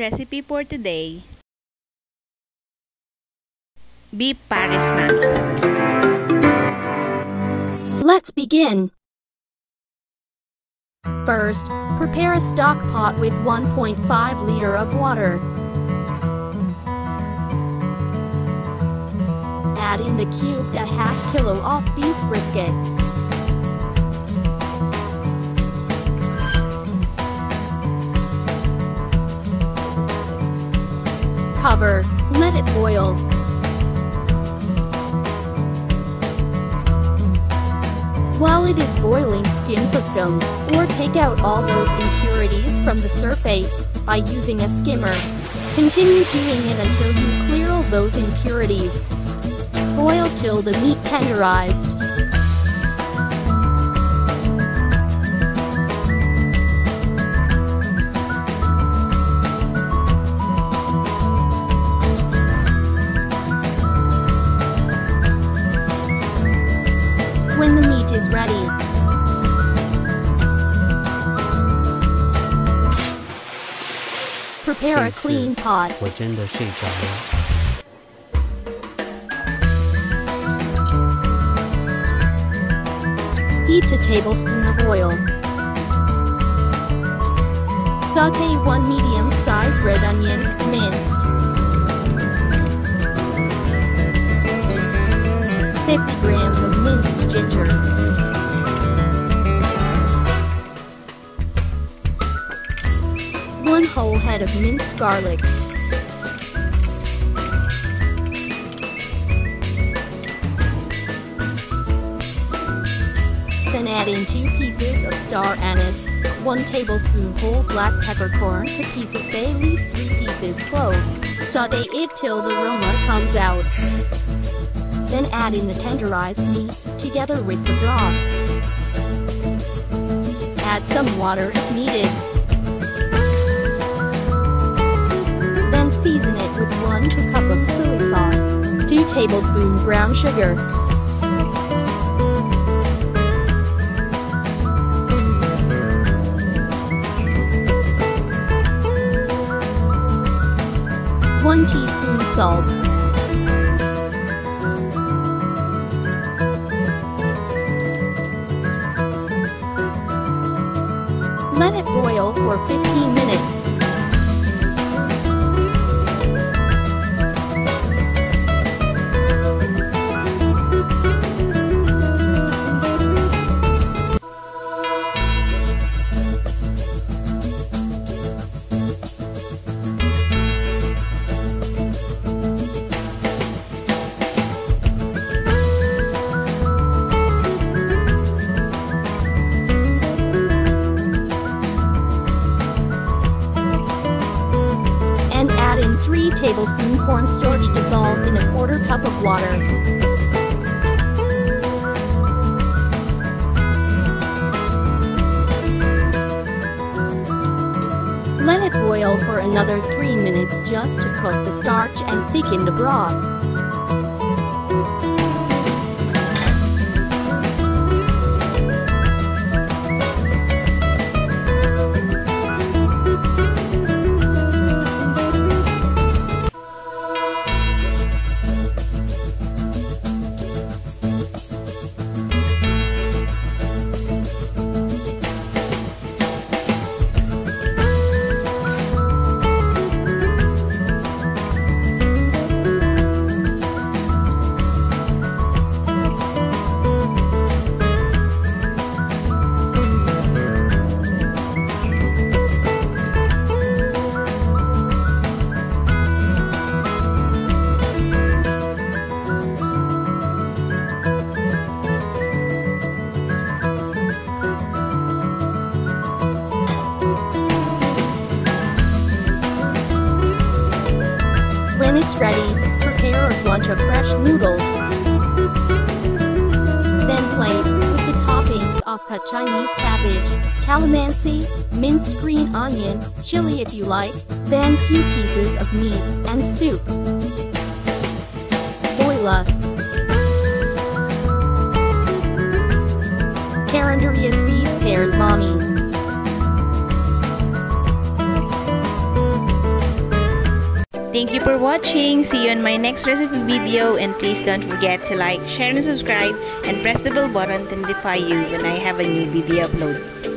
recipe for today. Beef Paris mango. Let's begin. First, prepare a stock pot with 1.5 liter of water. Add in the cubed a half kilo of beef brisket. Cover, let it boil. While it is boiling, skim the scum, or take out all those impurities from the surface by using a skimmer. Continue doing it until you clear all those impurities. Boil till the meat tenderized. When the meat is ready, prepare a clean pot. 我真的睡着了。 Heat a tablespoon of oil. Saute 1 medium-sized red onion, minced. 50 grams of minced ginger. 1 whole head of minced garlic. Then add in 2 pieces of star anise, 1 tablespoon whole black peppercorn, 2 pieces bay leaf, 3 pieces cloves. Saute it till the aroma comes out. Then add in the tenderized meat, together with the broth. Add some water if needed. Then season it with 1 cup of soy sauce, 2 tablespoons brown sugar. One teaspoon salt. Let it boil for 15 minutes. And add in 3 tablespoons cornstarch dissolved in a quarter cup of water. Let it boil for another 3 minutes just to cook the starch and thicken the broth. When it's ready, prepare a blunch of fresh noodles. Then plate with the toppings of cut Chinese cabbage, calamansi, minced green onion, chili if you like, then few pieces of meat and soup. Voila! KARENderia's beef pairs Mami. Thank you for watching. See you on my next recipe video, and please don't forget to like, share, and subscribe, and press the bell button to notify you when I have a new video upload.